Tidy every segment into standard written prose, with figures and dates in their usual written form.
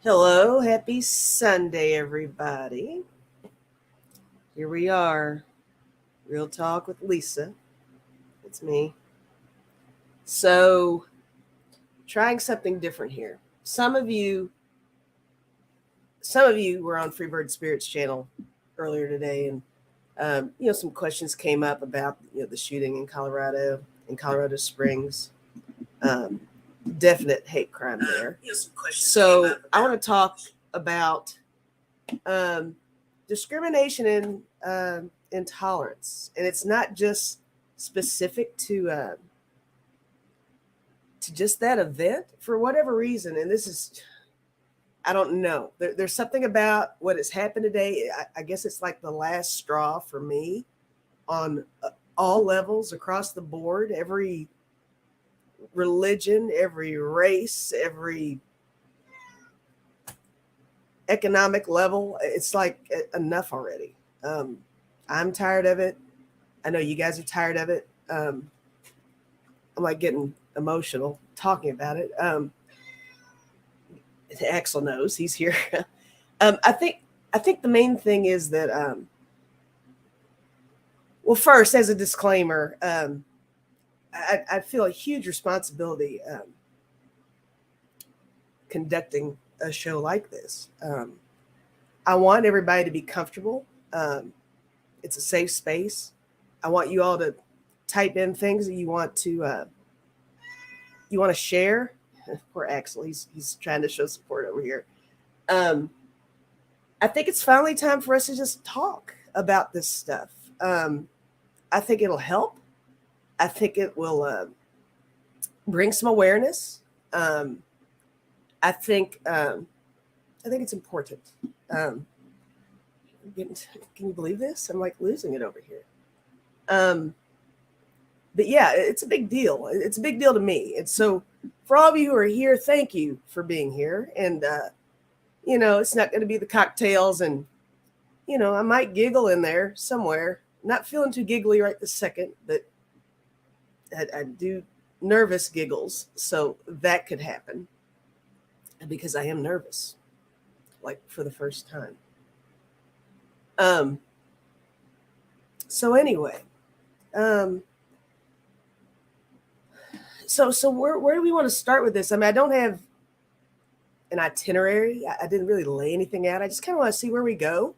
Hello, happy Sunday, everybody. Here we are, Real Talk with Lisa. It's me. So, trying something different here. Some of you were on Freebird Spirits channel earlier today, and some questions came up about the shooting in Colorado Springs. Um, Definite hate crime there. So, I want to talk about um, discrimination and intolerance, and it's not just specific to just that event for whatever reason. And this is, I don't know. There's something about what has happened today. I guess it's like the last straw for me on all levels across the board. Every religion, every race, every economic level. It's like enough already. I'm tired of it. I know you guys are tired of it. I'm like getting emotional talking about it. Axel knows he's here. I think the main thing is that well, first, as a disclaimer, I feel a huge responsibility conducting a show like this. I want everybody to be comfortable. It's a safe space. I want you all to type in things that you want to share. Poor Axel, he's trying to show support over here. I think it's finally time for us to just talk about this stuff. I think it'll help. I think it will bring some awareness. I think it's important. Can you believe this? I'm like losing it over here. But yeah, it's a big deal. It's a big deal to me. And so for all of you who are here, thank you for being here. And it's not going to be the cocktails, and I might giggle in there somewhere. Not feeling too giggly right this second, but I do nervous giggles, so that could happen because I am nervous, like for the first time. So anyway, so where do we want to start with this? I mean, I don't have an itinerary. I didn't really lay anything out. I just kind of want to see where we go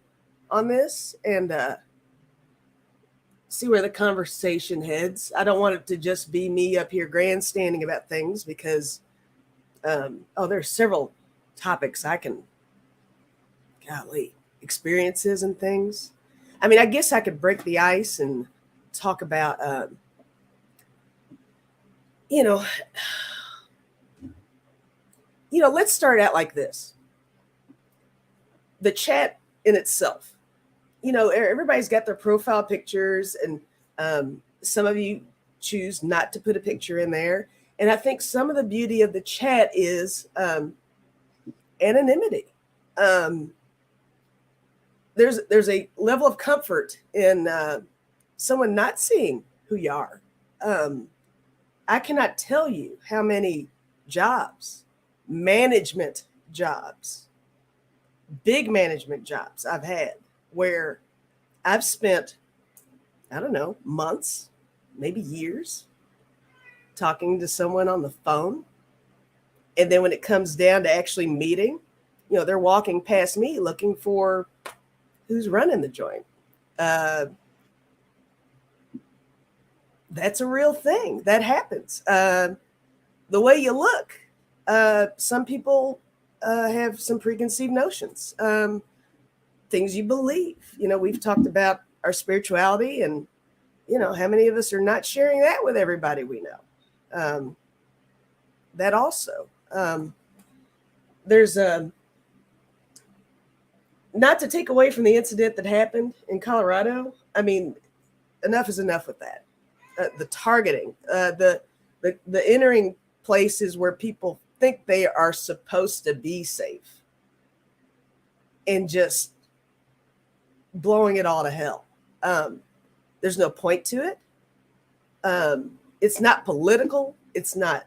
on this and see where the conversation heads. I don't want it to just be me up here grandstanding about things because there's several topics I can, golly, experiences and things. I mean, I guess I could break the ice and talk about, let's start out like this. The chat in itself. Everybody's got their profile pictures, and some of you choose not to put a picture in there. And I think some of the beauty of the chat is anonymity. There's a level of comfort in someone not seeing who you are. I cannot tell you how many jobs, management jobs, big management jobs I've had where I've spent, I don't know, months, maybe years talking to someone on the phone. And then when it comes down to actually meeting, they're walking past me looking for who's running the joint. That's a real thing. That happens. The way you look, some people have some preconceived notions. Things you believe. We've talked about our spirituality, and how many of us are not sharing that with everybody we know. That also. There's not to take away from the incident that happened in Colorado. I mean, enough is enough with that. The targeting, the entering places where people think they are supposed to be safe, and just blowing it all to hell. There's no point to it. It's not political. It's not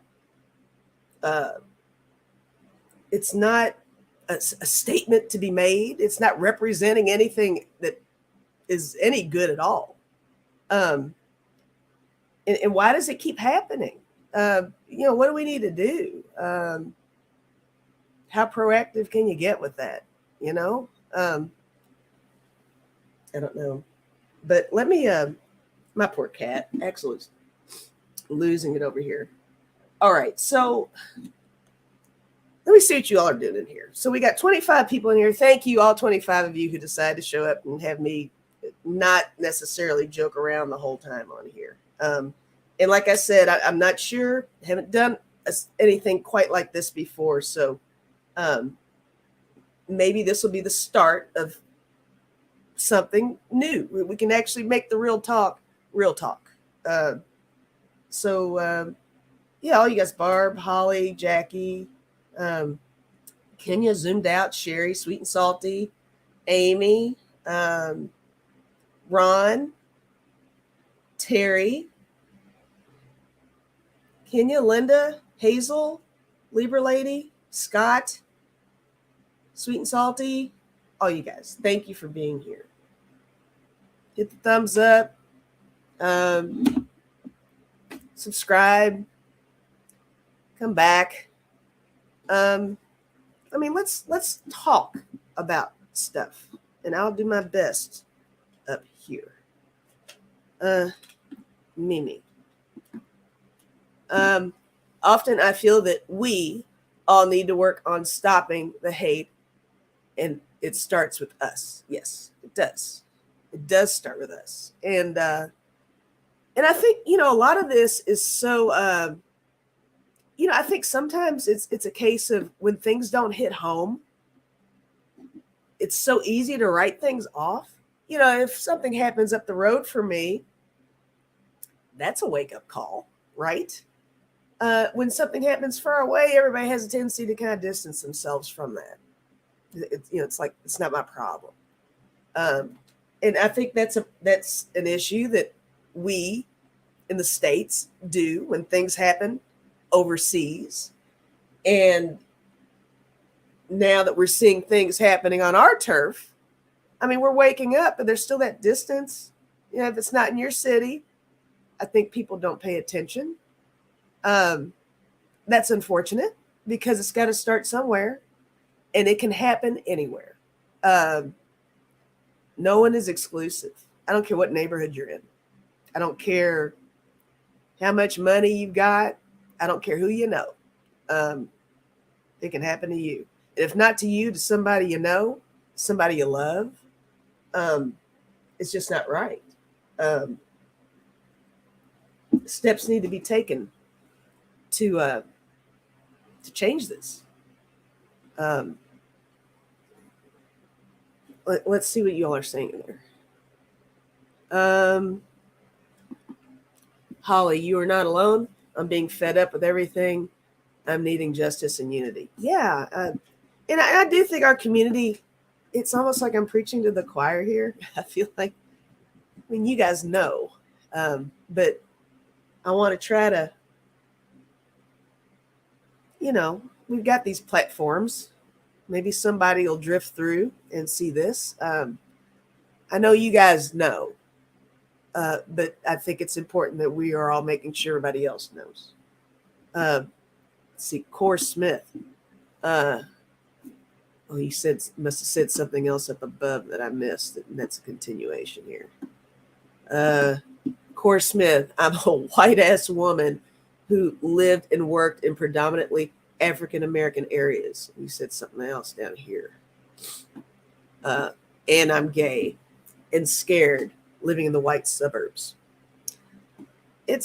a statement to be made. It's not representing anything that is any good at all. Um, and why does it keep happening? What do we need to do? How proactive can you get with that? You know, I don't know. But let me, my poor cat, Axel is losing it over here. All right. So let me see what you all are doing in here. So we got 25 people in here. Thank you, all 25 of you who decided to show up and have me not necessarily joke around the whole time on here. And like I said, I'm not sure, haven't done anything quite like this before. So maybe this will be the start of something new. We can actually make the real talk real talk. Yeah, all you guys, Barb, Holly, Jackie, Kenya, Zoomed Out, Sherry, Sweet and Salty, Amy, Ron, Terry, Kenya, Linda, Hazel, Libra Lady, Scott, Sweet and Salty, all you guys. Thank you for being here. Hit the thumbs up. Subscribe. Come back. Let's talk about stuff, and I'll do my best up here. Mimi. Often I feel that we all need to work on stopping the hate, and it starts with us. Yes, it does. It does start with us, and I think a lot of this is so. I think sometimes it's a case of when things don't hit home, it's so easy to write things off. If something happens up the road for me, that's a wake up call, right? When something happens far away, everybody has a tendency to kind of distance themselves from that. It's like, it's not my problem. And I think that's an issue that we in the States do when things happen overseas. And now that we're seeing things happening on our turf, we're waking up, but there's still that distance. If it's not in your city, I think people don't pay attention. That's unfortunate because it's got to start somewhere, and it can happen anywhere. No one is exclusive. I don't care what neighborhood you're in. I don't care how much money you've got. I don't care who you know. It can happen to you. And if not to you, to somebody you know, somebody you love, it's just not right. Steps need to be taken to change this. Let's see what you all are saying there. Holly, you are not alone. I'm being fed up with everything. I'm needing justice and unity. Yeah. And I do think our community, it's almost like I'm preaching to the choir here. I feel like, you guys know, but I want to try to, we've got these platforms. Maybe somebody will drift through and see this. I know you guys know, but I think it's important that we are all making sure everybody else knows. Let's see, Core Smith. He must have said something else up above that I missed, and that's a continuation here. Core Smith, I'm a white-ass woman who lived and worked in predominantly African-American areas. You said something else down here. And I'm gay and scared living in the white suburbs. I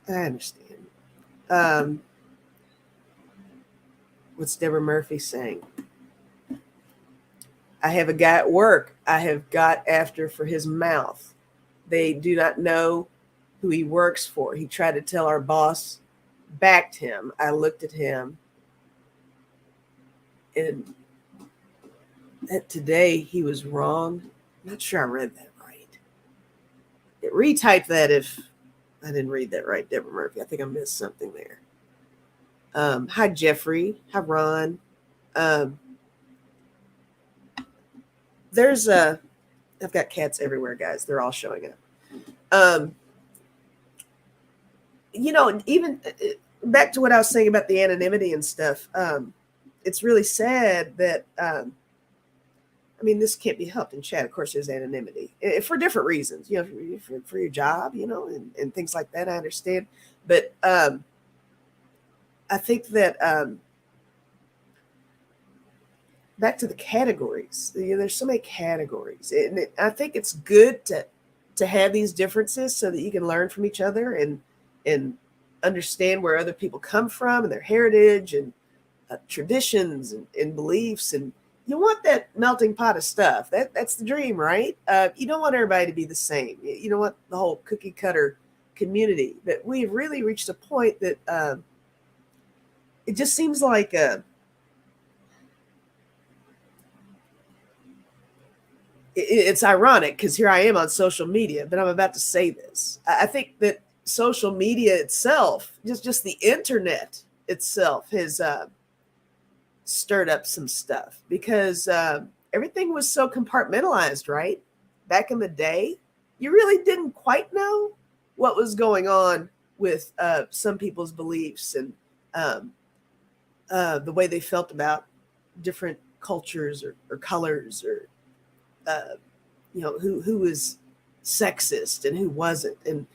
understand. What's Deborah Murphy saying? I have a guy at work I have got after for his mouth. They do not know who he works for. He tried to tell our boss, backed him. I looked at him, and that today he was wrong. I'm not sure I read that right. Retype that if I didn't read that right, Deborah Murphy. I think I missed something there. Hi, Jeffrey. Hi, Ron. Um, there's a, I've got cats everywhere, guys. They're all showing up. Um, even back to what I was saying about the anonymity and stuff. It's really sad that, I mean, this can't be helped in chat. Of course, there's anonymity for different reasons, for your job, and things like that. I understand. But I think that back to the categories, there's so many categories. And I think it's good to have these differences so that you can learn from each other and understand where other people come from and their heritage and traditions and beliefs. And you want that melting pot of stuff. That's the dream, right? You don't want everybody to be the same. You don't want the whole cookie cutter community. But we've really reached a point that it just seems like it's ironic because here I am on social media, but I'm about to say this. I think that social media itself, just the internet itself, has stirred up some stuff because everything was so compartmentalized, right? Back in the day, you really didn't quite know what was going on with some people's beliefs and um, the way they felt about different cultures or colors or uh, who was sexist and who wasn't. And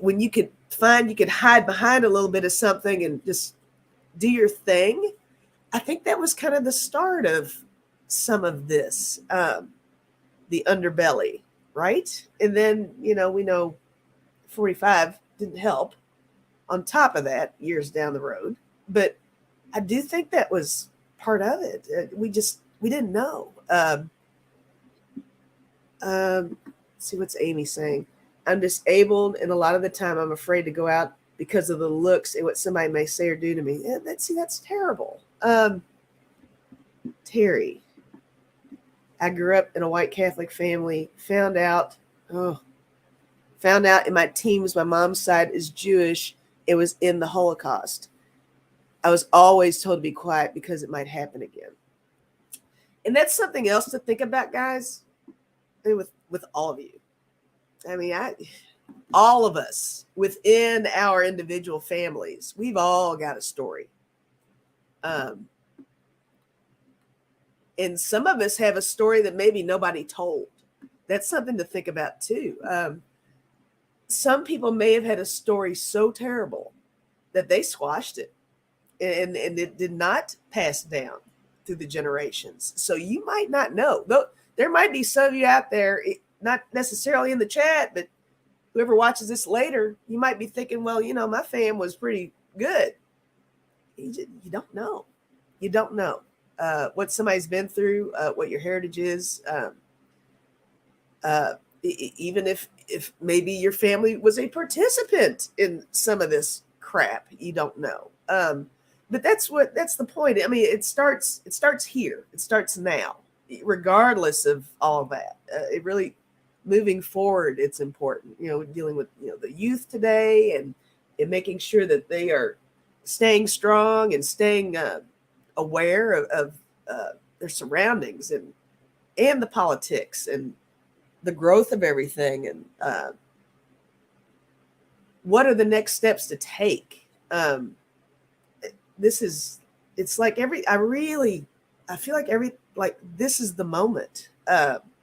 when you could hide behind a little bit of something and just do your thing, I think that was kind of the start of some of this, the underbelly, right? And then, we know 45 didn't help on top of that years down the road. But I do think that was part of it. We didn't know. See what's Amy saying. I'm disabled, and a lot of the time I'm afraid to go out because of the looks and what somebody may say or do to me. Yeah, that's terrible. Terry, I grew up in a white Catholic family. Found out in my teens my mom's side is Jewish. It was in the Holocaust. I was always told to be quiet because it might happen again. And that's something else to think about, guys. And with all of you. I mean, all of us within our individual families, we've all got a story. And some of us have a story that maybe nobody told. That's something to think about too. Some people may have had a story so terrible that they squashed it and it did not pass down through the generations. So you might not know. Though there might be some of you out there, not necessarily in the chat, but whoever watches this later, you might be thinking, well, my fam was pretty good. You don't know. You don't know what somebody's been through, what your heritage is. Even if maybe your family was a participant in some of this crap, you don't know. But that's the point. I mean, it starts here. It starts now, regardless of all of that. It really, moving forward, it's important. Dealing with the youth today and making sure that they are staying strong and staying aware of their surroundings and the politics and the growth of everything and what are the next steps to take. It's like I feel like this is the moment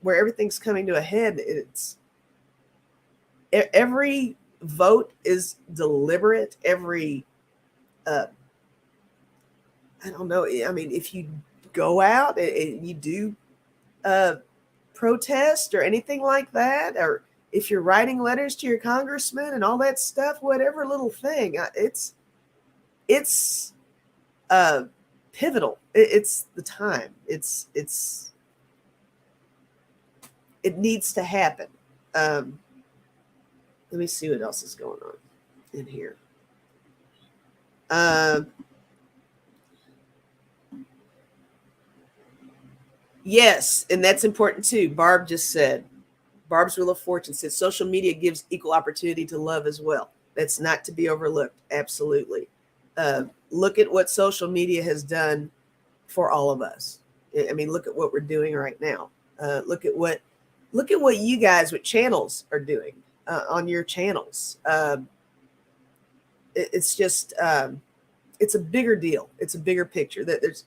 where everything's coming to a head. It's every vote is deliberate. Every I don't know. I mean, if you go out and you do protest or anything like that, or if you're writing letters to your congressman and all that stuff, whatever little thing, it's pivotal. It's the time. It needs to happen. Let me see what else is going on in here. Yes, and that's important too. Barb's Wheel of Fortune said social media gives equal opportunity to love as well. That's not to be overlooked. Absolutely. Look at what social media has done for all of us. I mean, look at what we're doing right now. Look at what you guys with channels are doing on your channels. It's just it's a bigger deal. It's a bigger picture. That there's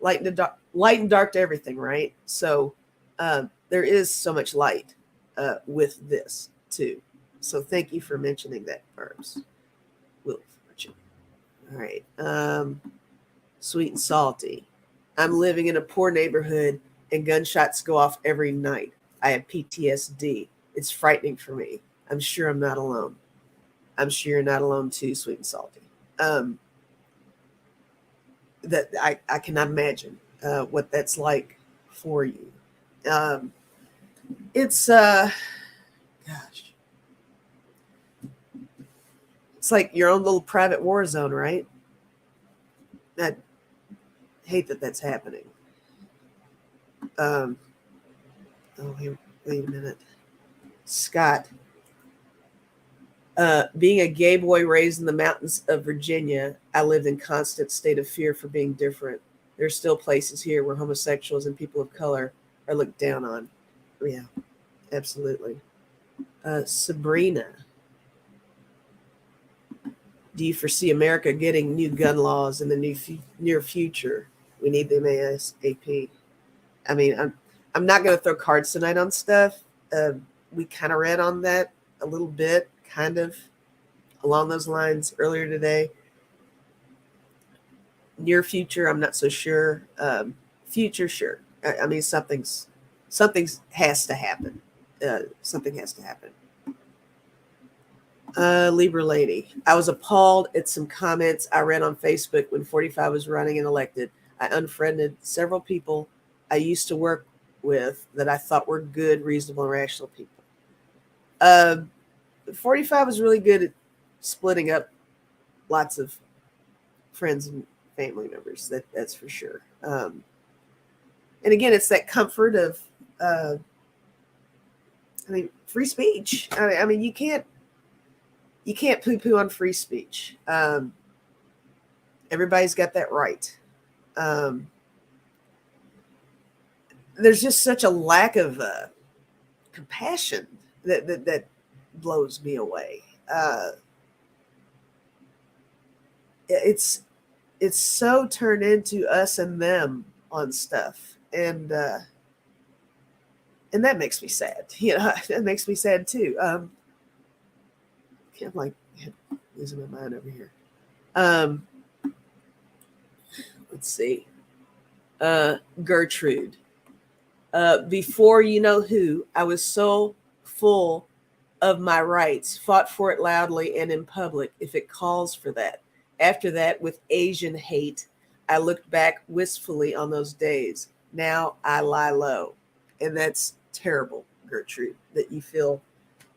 light and dark to everything, right? So there is so much light with this too. So thank you for mentioning that, Barbs. Will Fortune. All right. Sweet and salty. I'm living in a poor neighborhood and gunshots go off every night. I have PTSD. It's frightening for me. I'm sure I'm not alone. I'm sure you're not alone too, sweet and salty. That I cannot imagine what that's like for you. It's gosh, it's like your own little private war zone, right? I hate that that's happening. Oh, wait a minute, Scott. Being a gay boy raised in the mountains of Virginia, I lived in constant state of fear for being different. There's still places here where homosexuals and people of color are looked down on. Yeah, absolutely. Sabrina, do you foresee America getting new gun laws in the near future? We need them ASAP. I mean, I'm not going to throw cards tonight on stuff. We kind of read on that a little bit, kind of along those lines earlier today. Near future, I'm not so sure. Future, sure. I mean, something has to happen. Something has to happen. Libra lady, I was appalled at some comments I read on Facebook when 45 was running and elected. I unfriended several people I used to work with that I thought were good, reasonable, and rational people. 45 was really good at splitting up lots of friends and family members. That's for sure. And again, it's that comfort of, free speech. I mean, you can't poo-poo on free speech. Everybody's got that right. There's just such a lack of compassion that blows me away. It's so turned into us and them on stuff, and that makes me sad. That makes me sad too. I'm like losing my mind over here. Let's see. Gertrude. Before you know who, I was so full of my rights, fought for it loudly and in public if it calls for that. After that, with Asian hate, I looked back wistfully on those days. Now I lie low. And that's terrible, Gertrude, that you feel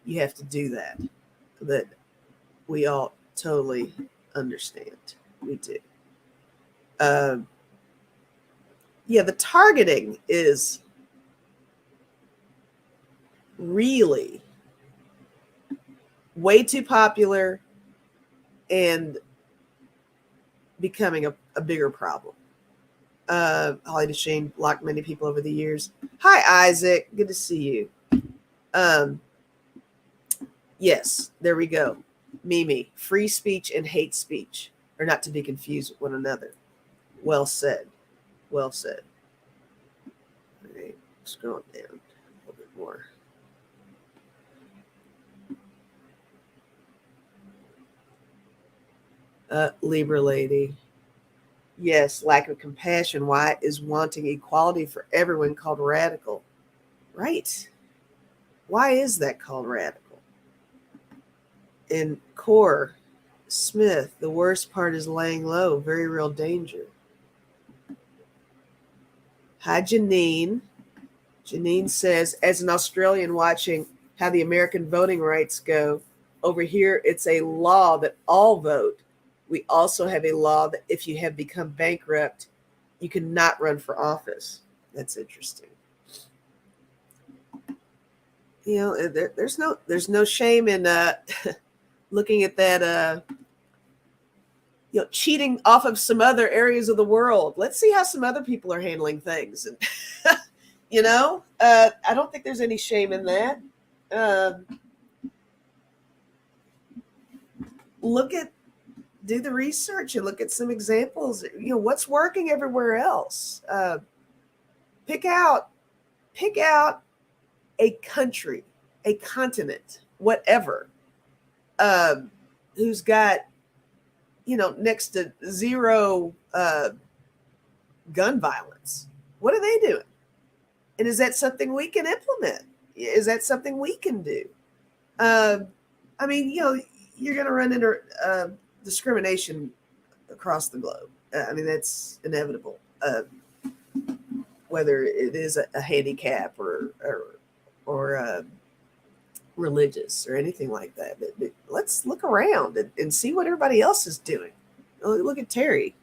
you have to do that. That we all totally understand. We do. Yeah, the targeting is really way too popular and becoming a bigger problem. Holly DeShane blocked many people over the years. Hi, Isaac. Good to see you. Yes, there we go. Mimi, free speech and hate speech are not to be confused with one another. Well said. Well said. All right, scroll down a little bit more. Libra lady. Yes, lack of compassion. Why is wanting equality for everyone called radical? Right. Why is that called radical? In Core Smith, the worst part is laying low, very real danger. Hi, Janine. Janine says, as an Australian watching how the American voting rights go, over here it's a law that all vote. We also have a law that if you have become bankrupt, you cannot run for office. That's interesting. There's no shame in looking at that cheating off of some other areas of the world. Let's see how some other people are handling things. And I don't think there's any shame in that. Um, look at Do the research and look at some examples. What's working everywhere else. Pick out pick out a country, a continent, whatever, who's got next to zero gun violence. What are they doing? And is that something we can implement? Is that something we can do? Uh, I mean, you're going to run into discrimination across the globe. I mean, that's inevitable. Whether it is a handicap or religious or anything like that. But let's look around and see what everybody else is doing. Look at Terry.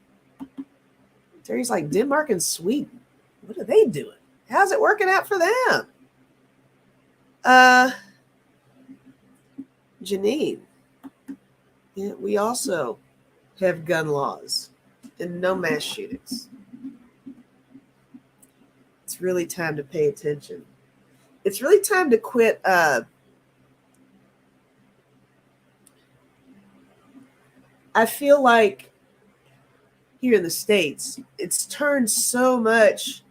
Terry's like Denmark and Sweden. What are they doing? How's it working out for them? Janine, yeah, we also have gun laws and no mass shootings. It's really time to pay attention. It's really time to quit. I feel like here in the States, it's turned so much.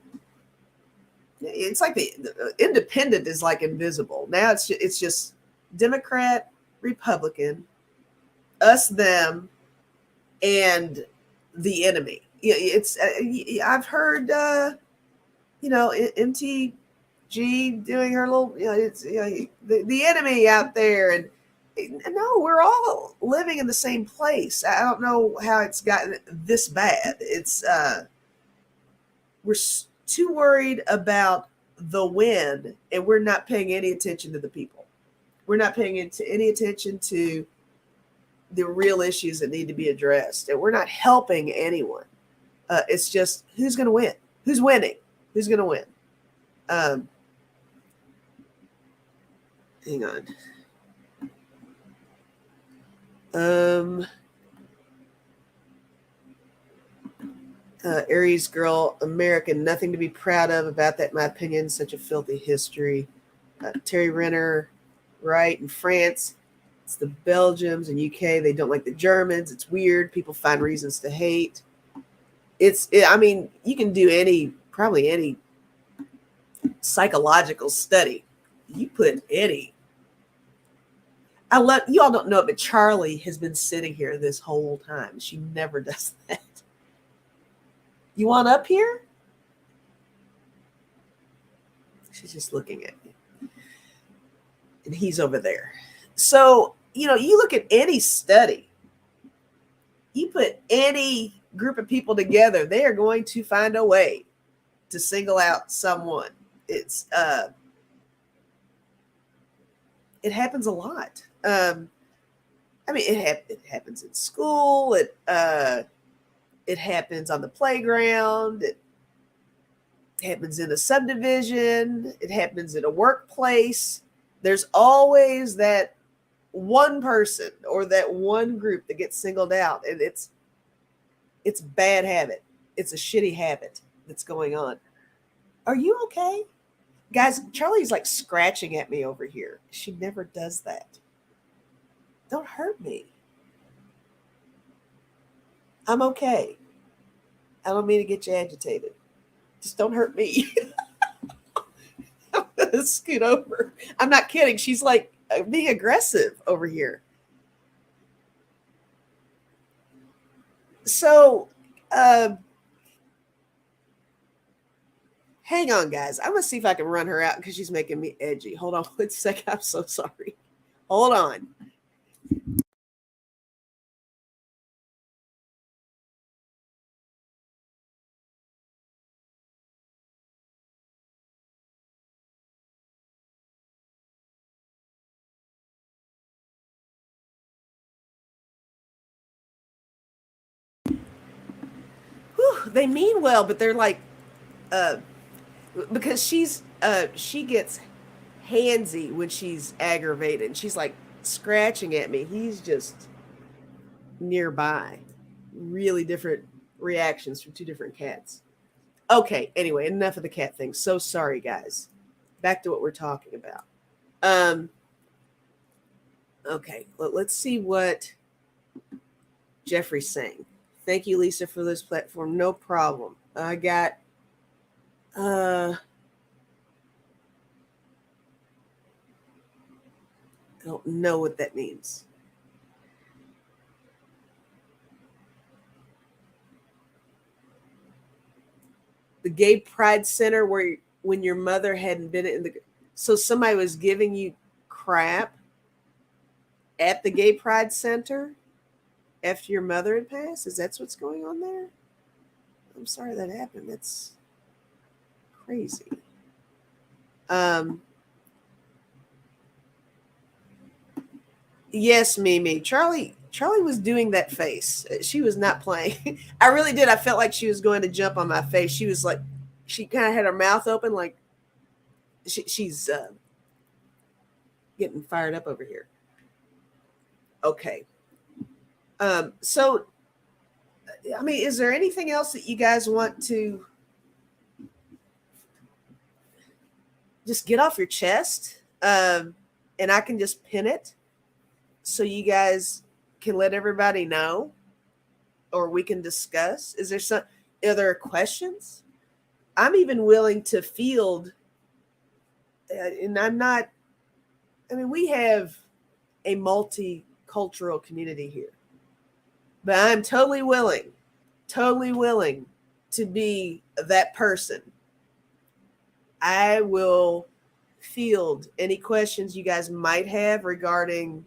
It's like the independent is like invisible. Now it's just Democrat, Republican, us, them, and the enemy. It's I've heard MTG doing her little it's the enemy out there, and no, we're all living in the same place. I don't know how it's gotten this bad. It's we're too worried about the win, and we're not paying any attention to the people. We're not paying any attention to the real issues that need to be addressed, and we're not helping anyone. It's just who's going to win, who's winning, who's going to win. Hang on. Aries girl, American, nothing to be proud of about that, in my opinion. Such a filthy history. Terry Renner, right? In France, it's the Belgians and UK. They don't like the Germans. It's weird. People find reasons to hate. I mean, you can do probably any psychological study. You put any. You all don't know it, but Charlie has been sitting here this whole time. She never does that. You want up here? She's just looking at me. And he's over there. So, you look at any study, you put any group of people together, they are going to find a way to single out someone. It happens a lot. I mean, it happens in school. It happens on the playground. It happens in a subdivision. It happens in a workplace. There's always that one person or that one group that gets singled out, and it's bad habit. It's a shitty habit that's going on. Are you okay? Guys, Charlie's like scratching at me over here. She never does that. Don't hurt me. I'm okay. I don't mean to get you agitated. Just don't hurt me. I'm going to scoot over. I'm not kidding. She's like being aggressive over here. So, hang on, guys. I'm going to see if I can run her out because she's making me edgy. Hold on 1 second. I'm so sorry. Hold on. Whew, they mean well, but they're like, because she gets handsy when she's aggravated. She's like scratching at me. He's just nearby. really different reactions from two different cats. Okay, anyway, enough of the cat thing. So sorry, guys. Back to what we're talking about. Um, okay, let's see what Jeffrey's saying. Thank you, Lisa, for this platform. No problem. I got I don't know what that means. The Gay Pride Center where when your mother hadn't been in the so somebody was giving you crap at the Gay Pride Center after your mother had passed? Is that what's going on there? I'm sorry that happened. That's crazy. Um, yes, Mimi. Charlie was doing that face. She was not playing. I really did. I felt like she was going to jump on my face. She was like, she kind of had her mouth open, like she's getting fired up over here. Okay. So, I mean, is there anything else that you guys want to just get off your chest? And I can just pin it so you guys can let everybody know, or we can discuss. Is there some other questions? I'm even willing to field, and I'm not, I mean, we have a multicultural community here, but I'm totally willing to be that person. I will field any questions you guys might have regarding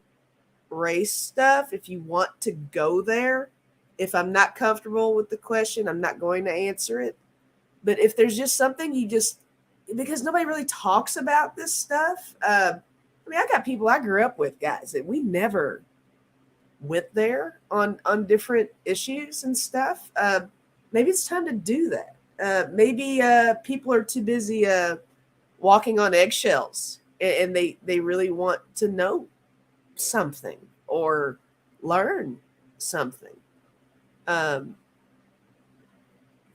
race stuff if you want to go there. If I'm not comfortable with the question, I'm not going to answer it. But if there's just something you just, because nobody really talks about this stuff. I mean, I got people I grew up with, guys, that we never went there on different issues and stuff. Maybe it's time to do that. Maybe people are too busy walking on eggshells, and they really want to know something or learn something. Um,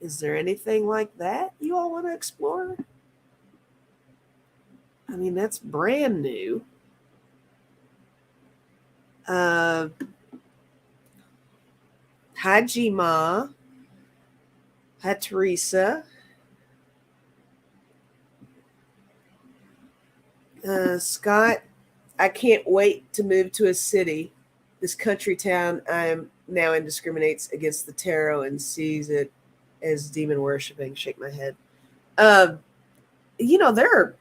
is there anything like that you all want to explore? I mean, that's brand new. Uh, Hi, Gma. Hi, Teresa. Scott, I can't wait to move to a city. This country town I'm now in discriminates against the tarot and sees it as demon worshiping. Shake my head. Um, you know, they're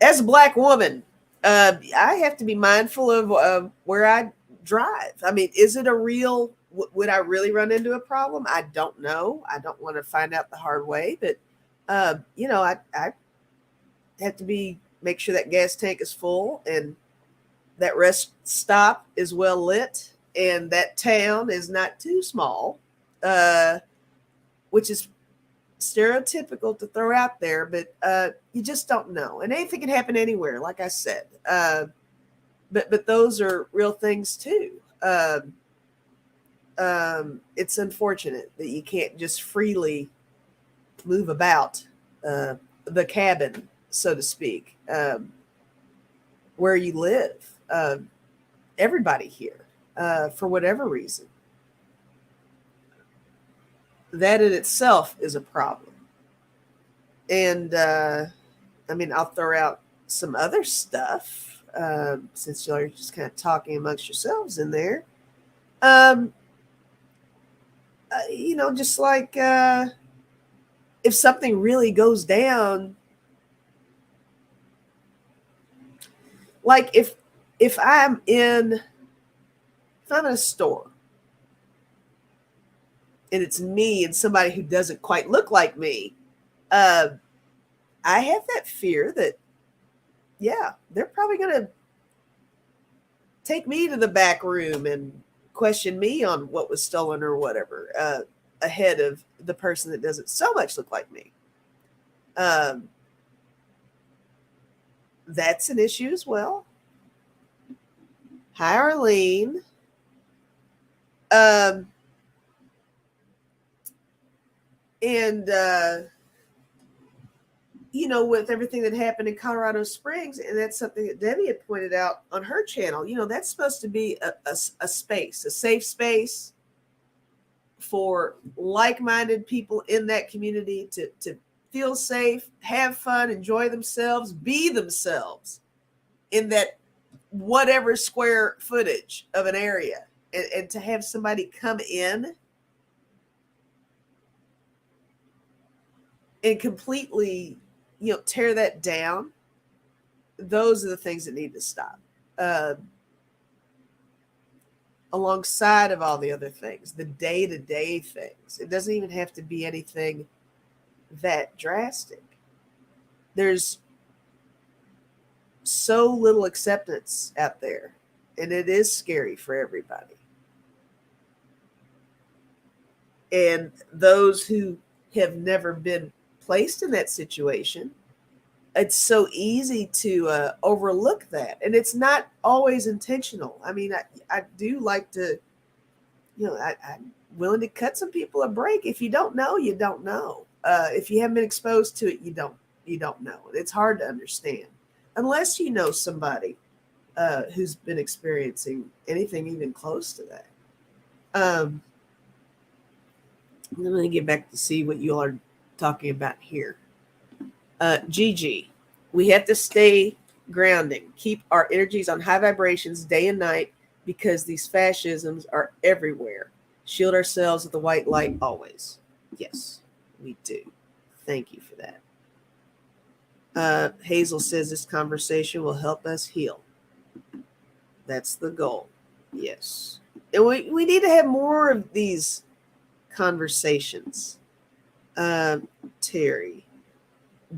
as a black woman, I have to be mindful of where I drive. I mean, is it a real? Would I really run into a problem? I don't know. I don't want to find out the hard way, but I have to be make sure that gas tank is full and that rest stop is well lit and that town is not too small, uh, which is stereotypical to throw out there, but you just don't know, and anything can happen anywhere. Like I said, but those are real things too. It's unfortunate that you can't just freely move about the cabin, so to speak, where you live. Everybody here, for whatever reason, that in itself is a problem. And I mean, I'll throw out some other stuff since y'all are just kind of talking amongst yourselves in there. Um, just like if something really goes down, like if I'm in if I'm in a store and it's me and somebody who doesn't quite look like me, uh, I have that fear that yeah, they're probably gonna take me to the back room and question me on what was stolen or whatever, ahead of the person that doesn't so much look like me. Um, that's an issue as well. Hi, Arlene. Um, and with everything that happened in Colorado Springs, and that's something that Debbie had pointed out on her channel. That's supposed to be a space, a safe space for like-minded people in that community to feel safe, have fun, enjoy themselves, be themselves in that whatever square footage of an area, and to have somebody come in and completely tear that down. Those are the things that need to stop, uh, alongside of all the other things, the day-to-day things. It doesn't even have to be anything that drastic. There's so little acceptance out there, and it is scary for everybody. And those who have never been placed in that situation, it's so easy to overlook that. And it's not always intentional. I mean, I do like to, I'm willing to cut some people a break. If you don't know, you don't know. If you haven't been exposed to it, you don't know. It's hard to understand unless you know somebody who's been experiencing anything even close to that. Um, Let me get back to see what you all are talking about here. Gigi, we have to stay grounding, keep our energies on high vibrations day and night because these fascisms are everywhere. Shield ourselves with the white light always. Yes, we do. Thank you for that. Hazel says this conversation will help us heal. That's the goal. Yes. And we need to have more of these conversations. Terry,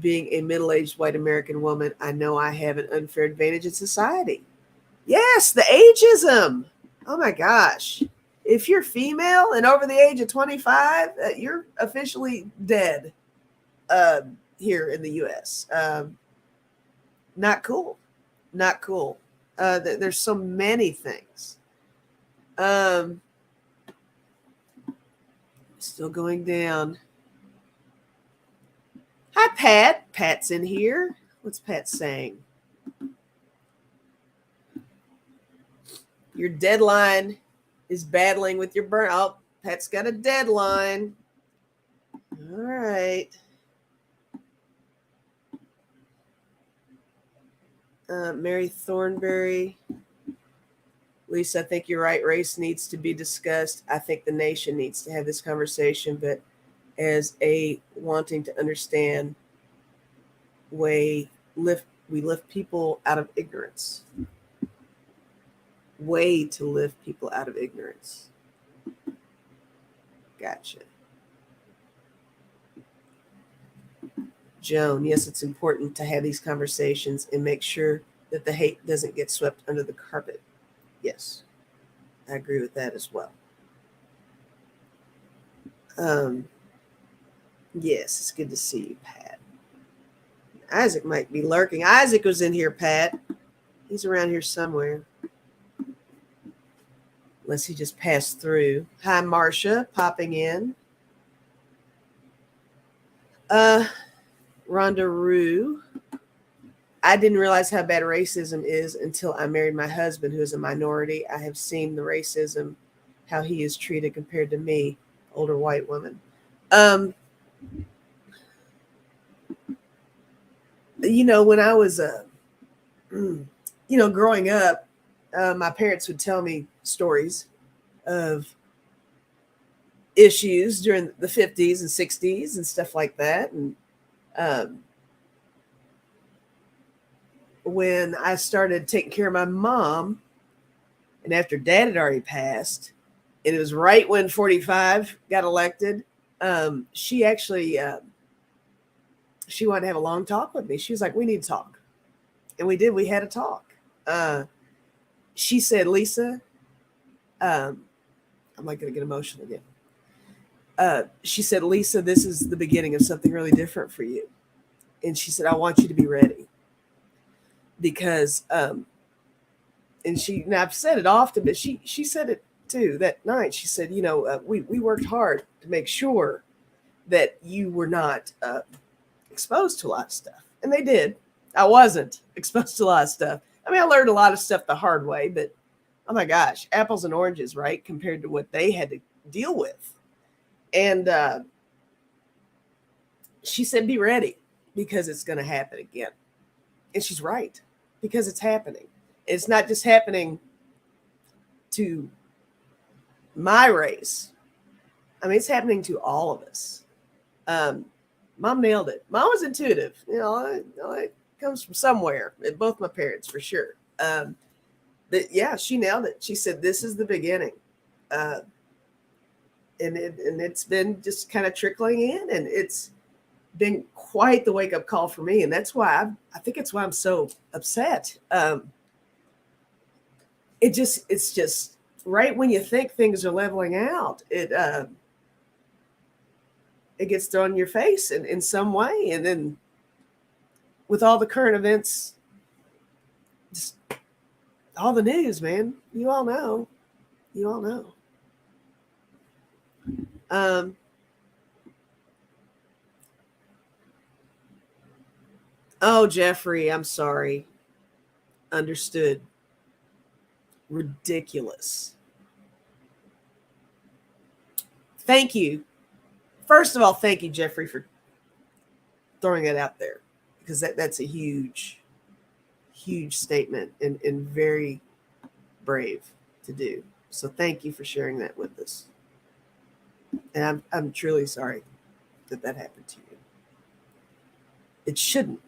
being a middle-aged white American woman, I know I have an unfair advantage in society. Yes, the ageism. Oh my gosh. If you're female and over the age of 25, you're officially dead here in the U.S. Not cool. Not cool. There's so many things. Still going down. Hi, Pat. Pat's in here. What's Pat saying? Your deadline is battling with your burn. Oh, Pat's got a deadline. All right. Mary Thornberry. Lisa, I think you're right. Race needs to be discussed. I think the nation needs to have this conversation, but as a wanting to understand way, we lift people out of ignorance. Way to lift people out of ignorance. Gotcha. Joan, yes, it's important to have these conversations and make sure that the hate doesn't get swept under the carpet. Yes, I agree with that as well. Yes, it's good to see you, Pat. Isaac might be lurking. Isaac was in here, Pat. He's around here somewhere. Unless he just passed through. Hi, Marcia, popping in. Rhonda Rue. I didn't realize how bad racism is until I married my husband, who is a minority. I have seen the racism, how he is treated compared to me, older white woman. When I was growing up, my parents would tell me stories of issues during the 50s and 60s and stuff like that. And when I started taking care of my mom, and after Dad had already passed, and it was right when 45 got elected, she actually she wanted to have a long talk with me. She was like, "We need to talk," and we did. We had a talk. She said, "Lisa," I'm not going to get emotional again. She said, "Lisa, this is the beginning of something really different for you," and she said, "I want you to be ready." Because And and I've said it often, but she said it too that night. She said, we worked hard to make sure that you were not exposed to a lot of stuff, and they did. I wasn't exposed to a lot of stuff. I mean, I learned a lot of stuff the hard way, but oh my gosh, apples and oranges, right? Compared to what they had to deal with. And she said, be ready because it's going to happen again. And she's right because it's happening. It's not just happening to my race. I mean, it's happening to all of us. Um, Mom nailed it. Mom was intuitive. It comes from somewhere. Both my parents, for sure. But yeah, she nailed it. She said, "This is the beginning," uh, and it's been just kind of trickling in, and it's been quite the wake up call for me, and that's why I think it's why I'm so upset. It's just right when you think things are leveling out, it gets thrown in your face in some way, and then with all the current events, just all the news, man, you all know. Um, oh, Jeffrey, I'm sorry. Understood. Ridiculous. Thank you. First of all, thank you, Jeffrey, for throwing it out there because that's a huge statement and very brave to do. So thank you for sharing that with us. And I'm truly sorry that happened to you. It shouldn't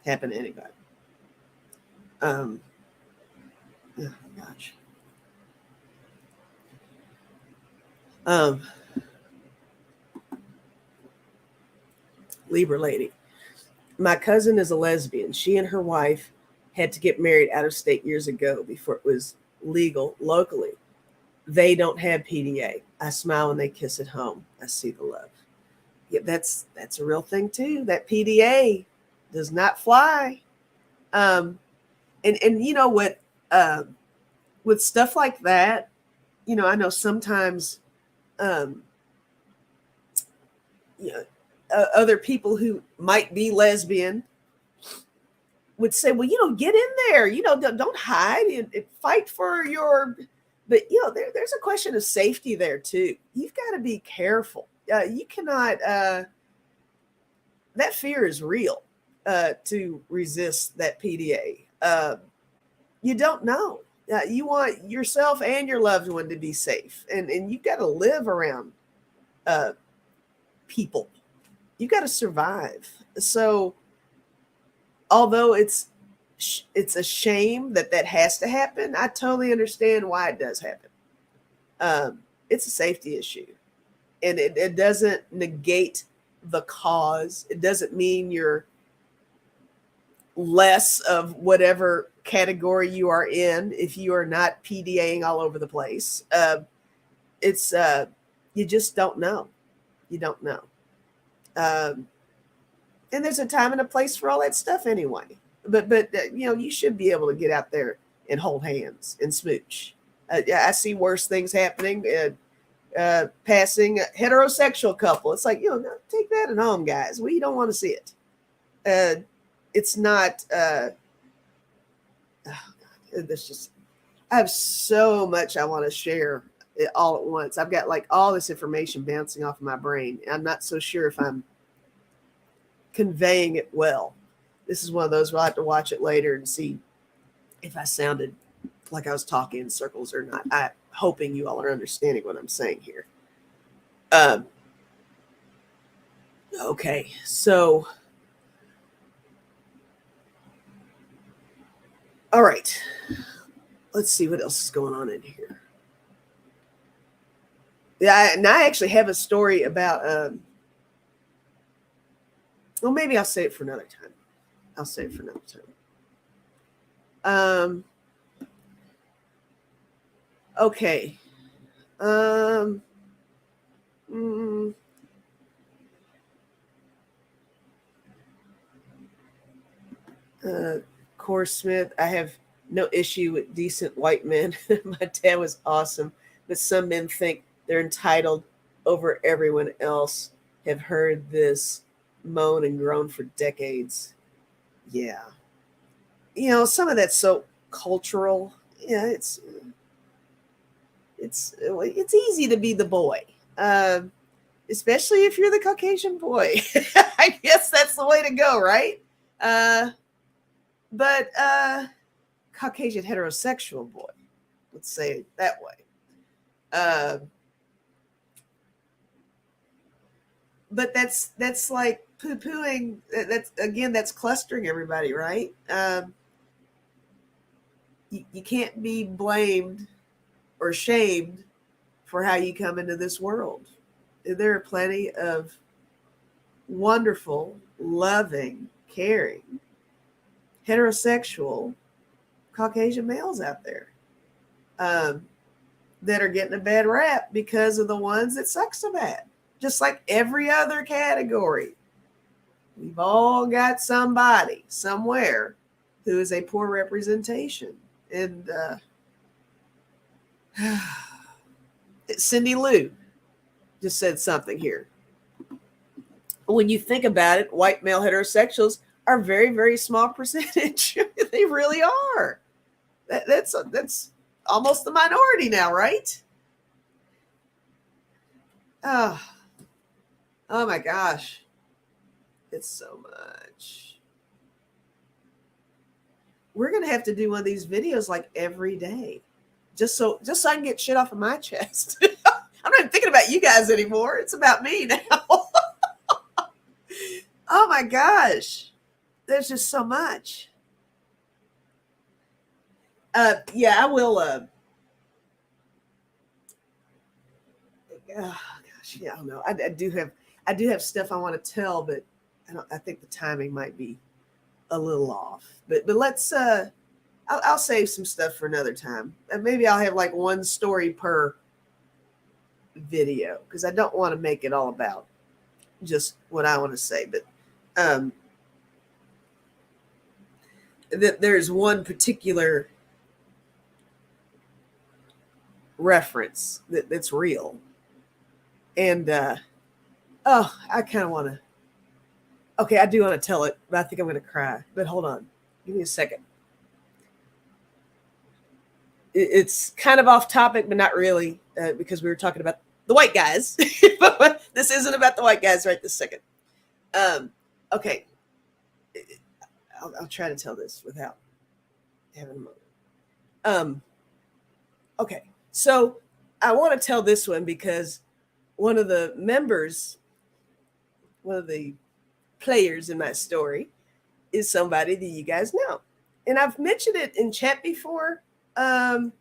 happen to anybody. Oh gosh. Um, Libra lady. My cousin is a lesbian. She and her wife had to get married out of state years ago before it was legal locally. They don't have PDA. I smile when they kiss at home. I see the love. Yeah, that's a real thing too. That PDA does not fly. Um, and you know what? With stuff like that, I know sometimes, um, you know, other people who might be lesbian would say, well, get in there, don't hide and fight for your, but there's a question of safety there too. You've got to be careful. You cannot, that fear is real, to resist that PDA. You don't know. You want yourself and your loved one to be safe, and you've got to live around uh, people. You've got to survive. So, although it's a shame that has to happen, I totally understand why it does happen. It's a safety issue, and it doesn't negate the cause. It doesn't mean you're less of whatever category you are in if you are not PDAing all over the place. It's You just don't know. You don't know. Um, and there's a time and a place for all that stuff anyway. But you should be able to get out there and hold hands and smooch. I see worse things happening. Passing a heterosexual couple. It's like, take that at home, guys. We don't want to see it. It's not. Oh God, there's just. I have so much I want to share all at once. I've got like all this information bouncing off of my brain. I'm not so sure if I'm conveying it well. This is one of those where I have to watch it later and see if I sounded like I was talking in circles or not. I'm hoping you all are understanding what I'm saying here. Um, okay, so all right, let's see what else is going on in here. Yeah, and I actually have a story about. Well, maybe I'll say it for another time. I'll say it for another time. Okay. Mm, Core Smith. I have No issue with decent white men. My dad was awesome, but some men think they're entitled over everyone else. Have heard this moan and groan for decades. Yeah. Some of that's so cultural. Yeah, it's easy to be the boy, uh, especially if you're the Caucasian boy. I guess that's the way to go, right? Uh, but Caucasian heterosexual boy, let's say it that way. Uh, but that's like poo pooing. That's clustering everybody, right? You can't be blamed or shamed for how you come into this world. There are plenty of wonderful, loving, caring, heterosexual Caucasian males out there, um, that are getting a bad rap because of the ones that suck so bad. Just like every other category, we've all got somebody somewhere who is a poor representation. And Cindy Lou just said something here. When you think about it, white male heterosexuals are very, very small percentage. They really are. That's almost the minority now, right? Oh, oh my gosh, it's so much. We're gonna have to do one of these videos like every day, just so I can get shit off of my chest. I'm not even thinking about you guys anymore. It's about me now. Oh my gosh, there's just so much. Yeah, I will. Oh gosh, yeah, I don't know. I do have stuff I want to tell, but I think the timing might be a little off. But let's. I'll save some stuff for another time. And maybe I'll have like one story per video because I don't want to make it all about just what I want to say. But um, there's one particular reference that's real, and oh, I kind of want to. Okay, I do want to tell it, but I think I'm going to cry. But hold on, give me a second. It's kind of off topic, but not really, because we were talking about the white guys. But this isn't about the white guys right this second. Okay, I'll try to tell this without having a moment. Um, okay, so I want to tell this one because one of the members, one of the players in my story, is somebody that you guys know, and I've mentioned it in chat before. Um,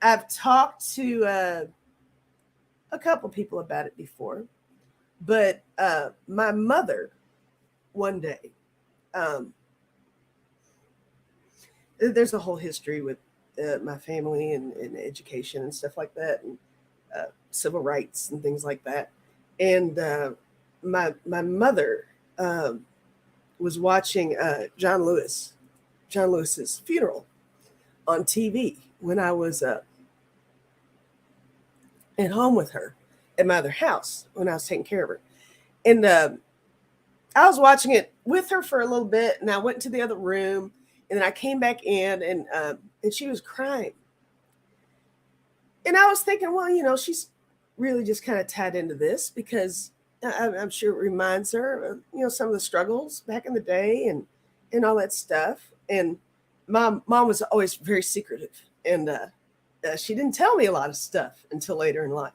I've talked to a couple people about it before, but my mother one day, um, there's a whole history with my family and education and stuff like that, and civil rights and things like that. And my mother was watching John Lewis's funeral on TV when I was at home with her at my other house when I was taking care of her. And I was watching it with her for a little bit, and I went to the other room, and then I came back in, and she was crying. And I was thinking, well, she's really just kind of tied into this because I'm sure it reminds her of, some of the struggles back in the day and all that stuff. And my mom was always very secretive, and she didn't tell me a lot of stuff until later in life.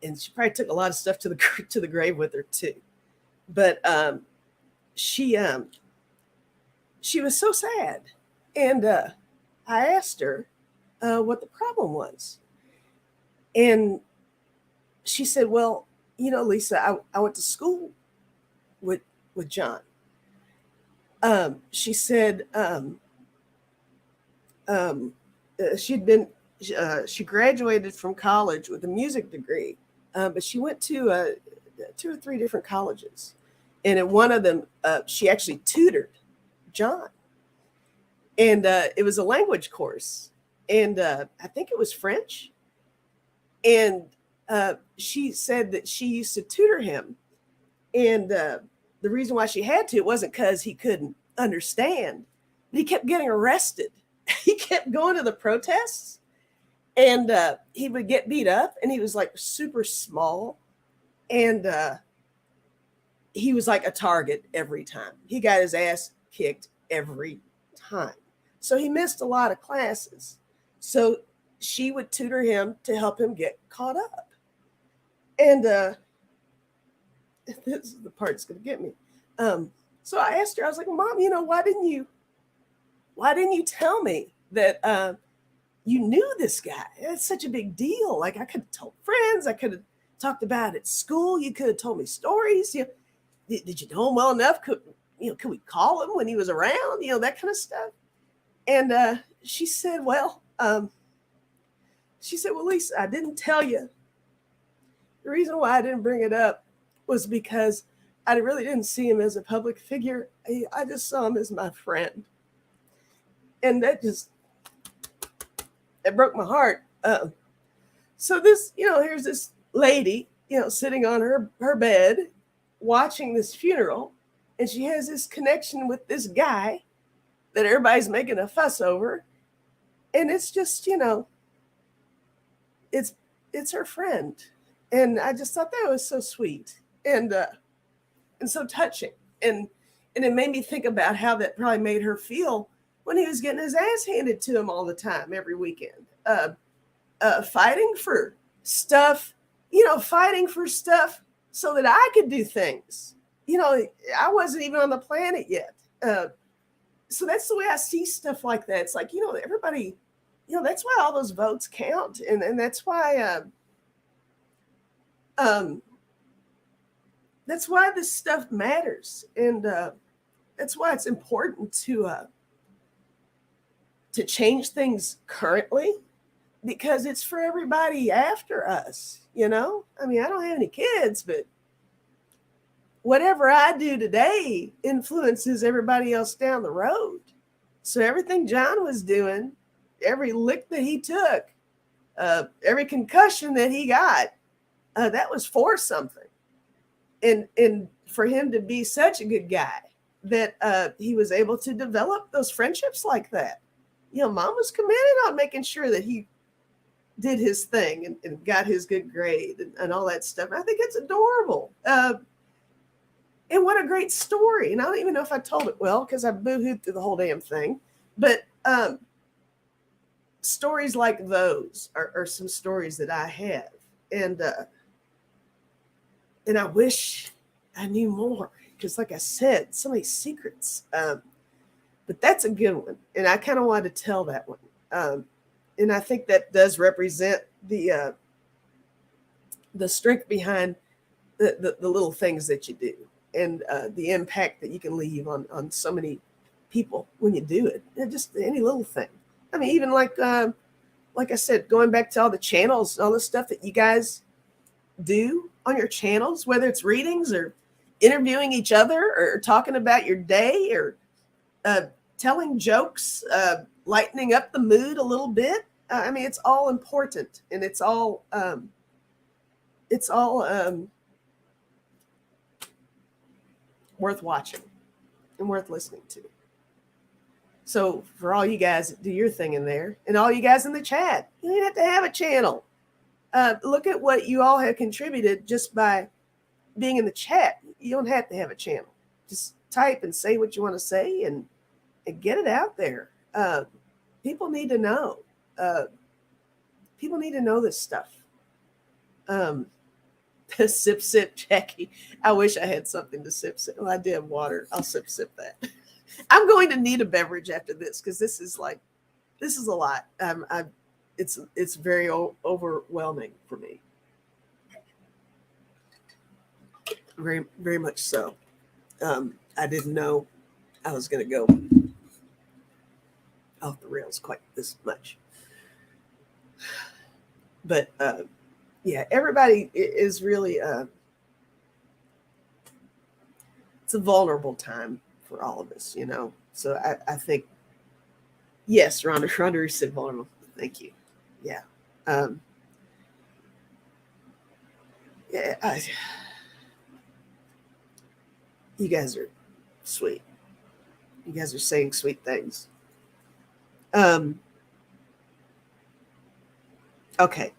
And she probably took a lot of stuff to the to the grave with her too. But she she was so sad, and I asked her what the problem was, and she said, "Well, Lisa, I went to school with John." She said um, she'd been she graduated from college with a music degree, but she went to 2 or 3 different colleges, and at one of them, she actually tutored John. And it was a language course. And I think it was French. And she said that she used to tutor him. And the reason why she had to, it wasn't because he couldn't understand, but he kept getting arrested. He kept going to the protests, and he would get beat up, and he was like super small. And he was like a target every time. He got his ass kicked every time. So he missed a lot of classes. So she would tutor him to help him get caught up. And this is the part that's going to get me. So I asked her, I was like, Mom, why didn't you tell me that you knew this guy? It's such a big deal. Like, I could have told friends. I could have talked about it at school. You could have told me stories. Did you know him well enough? Could we call him when he was around? That kind of stuff. And she said, well, Lisa, I didn't tell you. The reason why I didn't bring it up was because I really didn't see him as a public figure. I just saw him as my friend. And it broke my heart. So this, here's this lady, sitting on her bed watching this funeral, and she has this connection with this guy that everybody's making a fuss over. And it's just, it's her friend. And I just thought that was so sweet and so touching. And it made me think about how that probably made her feel when he was getting his ass handed to him all the time, every weekend, fighting for stuff, fighting for stuff so that I could do things. I wasn't even on the planet yet. So that's the way I see stuff like that. It's like, everybody, that's why all those votes count. And that's why this stuff matters. And that's why it's important to change things currently, because it's for everybody after us. I mean, I don't have any kids, but whatever I do today influences everybody else down the road. So everything John was doing, every lick that he took, every concussion that he got, that was for something. And for him to be such a good guy that he was able to develop those friendships like that. Mom was committed on making sure that he did his thing and got his good grade and all that stuff. And I think it's adorable. And what a great story. And I don't even know if I told it well, because I boo-hooed through the whole damn thing. But stories like those are some stories that I have. And I wish I knew more, because like I said, so many secrets. But that's a good one. And I kind of wanted to tell that one. And I think that does represent the strength behind the little things that you do, and the impact that you can leave on so many people when you do it. Just any little thing. I mean, even like I said, going back to all the channels, all the stuff that you guys do on your channels, whether it's readings or interviewing each other or talking about your day or telling jokes, lightening up the mood a little bit. I mean, it's all important, and it's all worth watching and worth listening to. So for all you guys, do your thing in there, and all you guys in the chat, you don't have to have a channel. Look at what you all have contributed just by being in the chat. You don't have to have a channel. Just type and say what you want to say and get it out there. People need to know. People need to know this stuff. Sip, Jackie. I wish I had something to sip. Well, I did have water. I'll sip that. I'm going to need a beverage after this, because this is a lot. It's very overwhelming for me. Very, very much so. I didn't know I was going to go off the rails quite this much. But yeah, everybody is really, it's a vulnerable time for all of us, So I think Yes, Rhonda said vulnerable. Thank you. Yeah. Um, yeah, you guys are sweet. You guys are saying sweet things. Um, okay.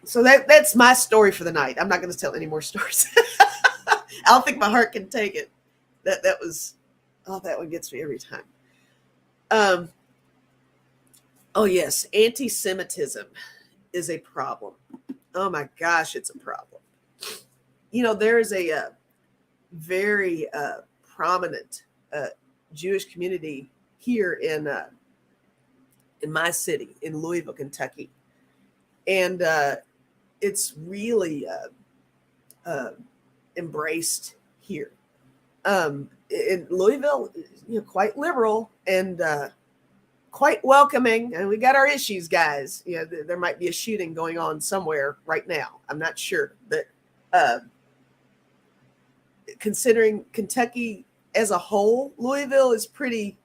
So that's my story for the night. I'm not going to tell any more stories. I don't think my heart can take it. That was, oh, that one gets me every time. Um, oh yes, anti-Semitism is a problem. Oh my gosh, it's a problem. There is a very prominent Jewish community here in my city, in Louisville, Kentucky, and it's really uh, embraced here. In Louisville, quite liberal and quite welcoming, and we got our issues, guys. There might be a shooting going on somewhere right now. I'm not sure, but uh, considering Kentucky as a whole, Louisville is pretty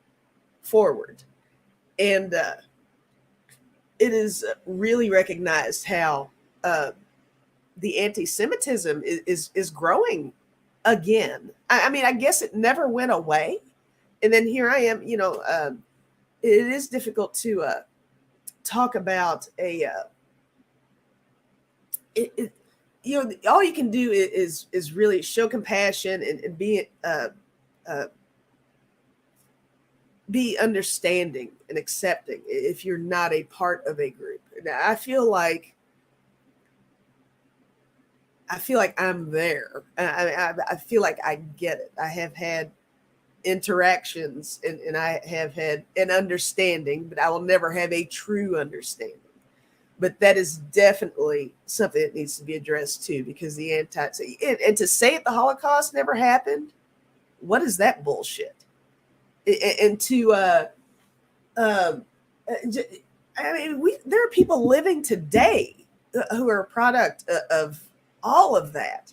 forward, and it is really recognized how uh, the anti-Semitism is growing again. I mean, I guess it never went away, and then here I am. It is difficult to talk about it, it, all you can do is really show compassion and uh, be understanding and accepting if you're not a part of a group. Now, I feel like I'm there. I feel like I get it. I have had interactions and I have had an understanding, but I will never have a true understanding. But that is definitely something that needs to be addressed too, because and to say it, the Holocaust never happened. What is that bullshit? And to um, I mean, there are people living today who are a product of all of that,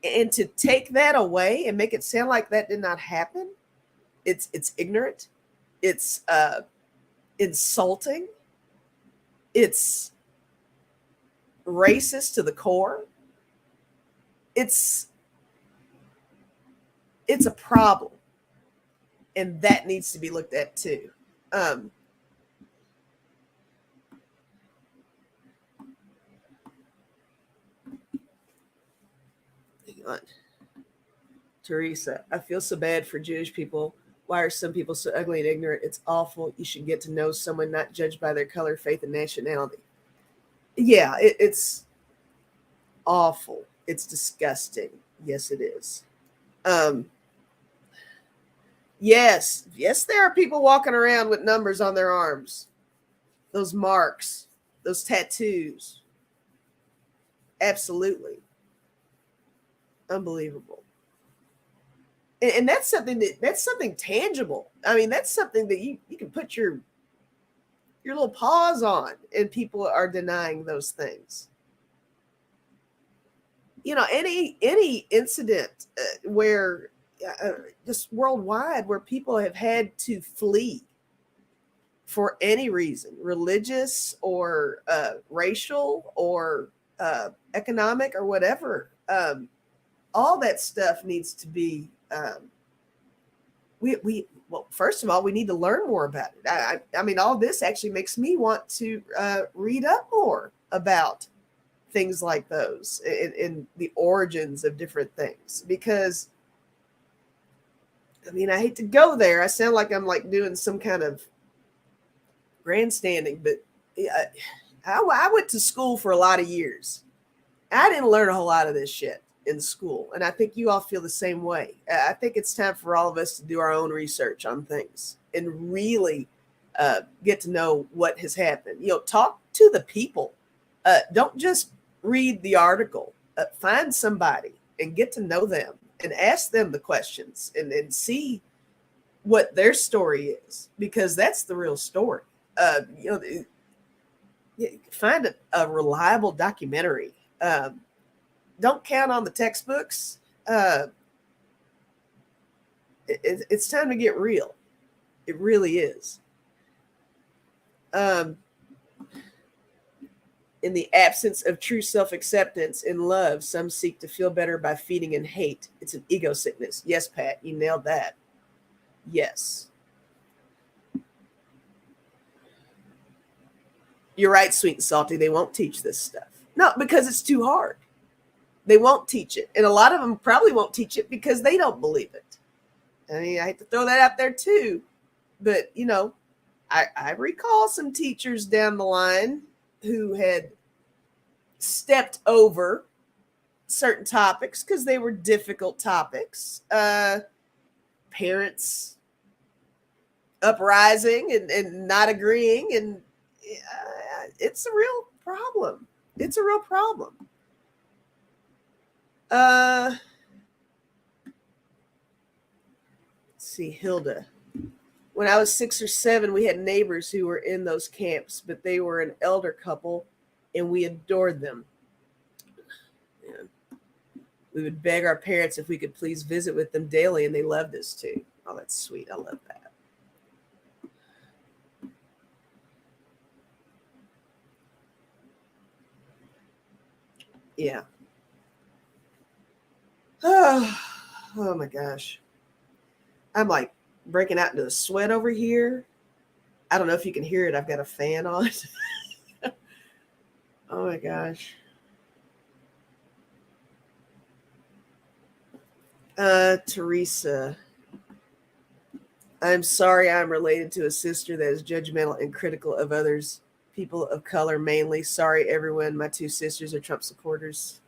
and to take that away and make it sound like that did not happen, it's ignorant, it's insulting, it's racist to the core. It's it's a problem, and that needs to be looked at too. Um, hang on. Teresa, I feel so bad for Jewish people. Why are some people so ugly and ignorant? It's awful. You should get to know someone, not judged by their color, faith, and nationality. Yeah, it's awful. It's disgusting. Yes, it is. Um, yes, there are people walking around with numbers on their arms, those marks, those tattoos. Absolutely. Unbelievable. And that's something tangible. I mean, that's something that you can put your little paws on, and people are denying those things. Any incident where just worldwide where people have had to flee for any reason, religious or racial or economic or whatever, all that stuff needs to be we well, first of all, we need to learn more about it. I mean, all this actually makes me want to read up more about things like those in the origins of different things, because I mean, I hate to go there. I sound like I'm like doing some kind of grandstanding, but I went to school for a lot of years. I didn't learn a whole lot of this shit in school, and I think you all feel the same way. I think it's time for all of us to do our own research on things and really get to know what has happened. Talk to the people. Don't just read the article. Find somebody and get to know them and ask them the questions and see what their story is, because that's the real story. Find a reliable documentary. Don't count on the textbooks. It's time to get real. It really is. In the absence of true self-acceptance and love, some seek to feel better by feeding in hate. It's an ego sickness. Yes, Pat, you nailed that. Yes. You're right, sweet and salty. They won't teach this stuff. No, because it's too hard. They won't teach it. And a lot of them probably won't teach it because they don't believe it. I mean, I hate to throw that out there too. But, I recall some teachers down the line who had stepped over certain topics because they were difficult topics. Parents uprising and not agreeing. And it's a real problem. It's a real problem. Let's see, Hilda. When I was 6 or 7, we had neighbors who were in those camps, but they were an elder couple, and we adored them. Yeah. We would beg our parents if we could please visit with them daily, and they loved us too. Oh, that's sweet. I love that. Yeah. Oh my gosh. I'm like breaking out into a sweat over here. I don't know if you can hear it. I've got a fan on. Oh my gosh. Teresa. I'm sorry I'm related to a sister that is judgmental and critical of others, people of color mainly. Sorry, everyone. My 2 sisters are Trump supporters.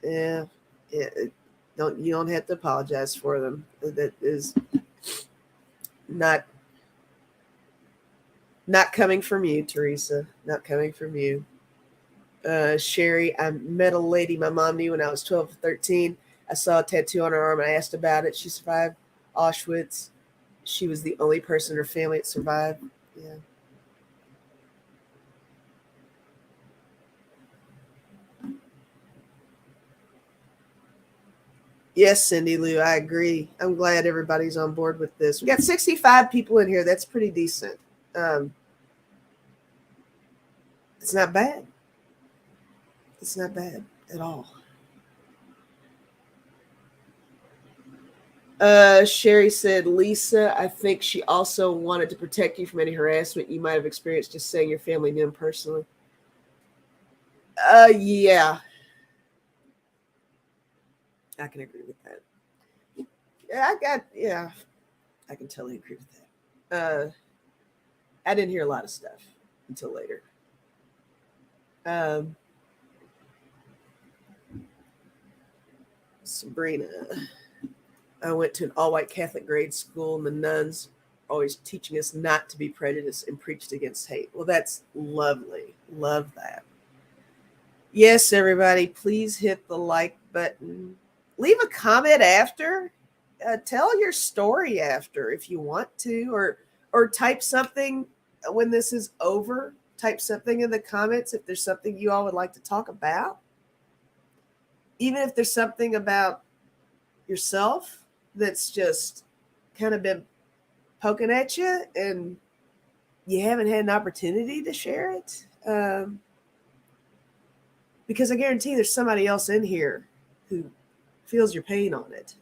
Yeah. You don't have to apologize for them. That is not coming from you, Teresa. Not coming from you. Sherry, I met a lady my mom knew when I was 12 or 13. I saw a tattoo on her arm and I asked about it. She survived Auschwitz. She was the only person in her family that survived. Yeah. Yes, Cindy Lou, I agree. I'm glad everybody's on board with this. We got 65 people in here. That's pretty decent. It's not bad. It's not bad at all. Sherry said, Lisa, I think she also wanted to protect you from any harassment you might have experienced just saying your family knew him personally. Yeah. I can agree with that. Yeah, I can totally agree with that. I didn't hear a lot of stuff until later. Sabrina. I went to an all-white Catholic grade school, and the nuns were always teaching us not to be prejudiced and preached against hate. Well, that's lovely. Love that. Yes, everybody, please hit the like button. Leave a comment after. Tell your story after if you want to, or type something when this is over. Type something in the comments if there's something you all would like to talk about. Even if there's something about yourself that's just kind of been poking at you and you haven't had an opportunity to share it. Because I guarantee there's somebody else in here who feels your pain on it.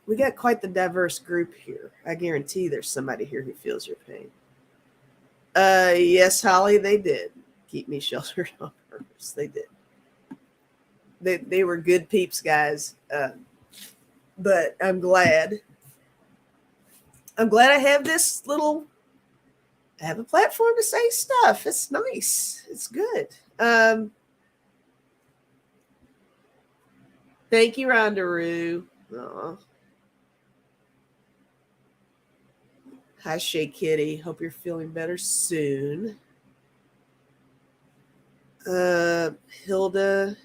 We got quite the diverse group here. I guarantee there's somebody here who feels your pain. Yes, Holly, they did keep me sheltered on purpose. They did. They were good peeps, guys. But I'm glad. I have this little. I have a platform to say stuff. It's nice. It's good. Thank you, Rondaroo. Aw. Hi, Shay Kitty. Hope you're feeling better soon. Hilda.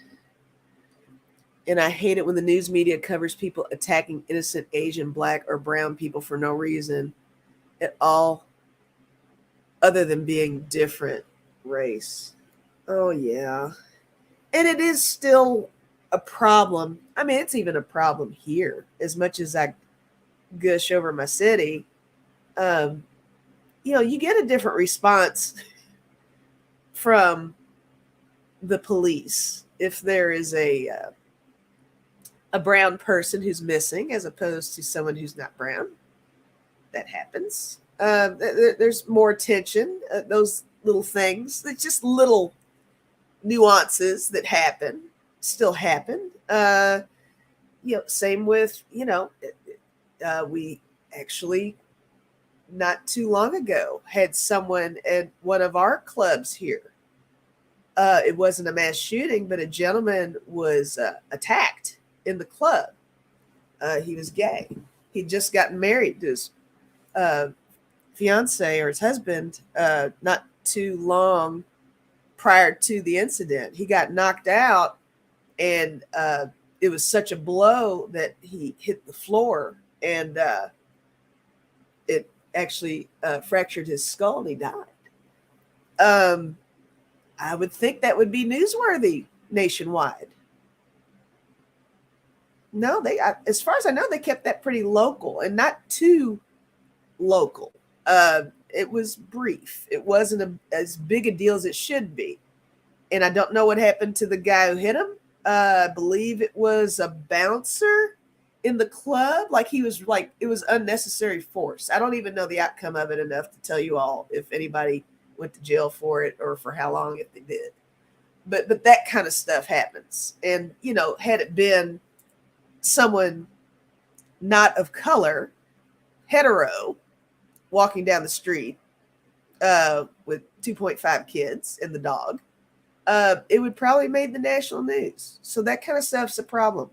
And I hate it when the news media covers people attacking innocent Asian, Black, or brown people for no reason at all other than being different race. Oh, yeah. And it is still a problem. I mean, it's even a problem here. As much as I gush over my city, um, you get a different response from the police if there is a brown person who's missing as opposed to someone who's not brown. That happens. There's more tension. Those little things, it's just little nuances that happen, still happen. Same with, we actually not too long ago had someone at one of our clubs here. It wasn't a mass shooting, but a gentleman was attacked in the club. He was gay. He'd just gotten married to his uh, fiance or his husband not too long prior to the incident. He got knocked out, and it was such a blow that he hit the floor, and it actually fractured his skull, and he died. Um, I would think that would be newsworthy nationwide. No, as far as I know, they kept that pretty local and not too local. It was brief. It wasn't as big a deal as it should be. And I don't know what happened to the guy who hit him. I believe it was a bouncer in the club. It was unnecessary force. I don't even know the outcome of it enough to tell you all if anybody went to jail for it or for how long if they did. But that kind of stuff happens. And, had it been someone not of color, hetero, walking down the street with 2.5 kids and the dog, it would probably made the national news. So that kind of stuff's a problem.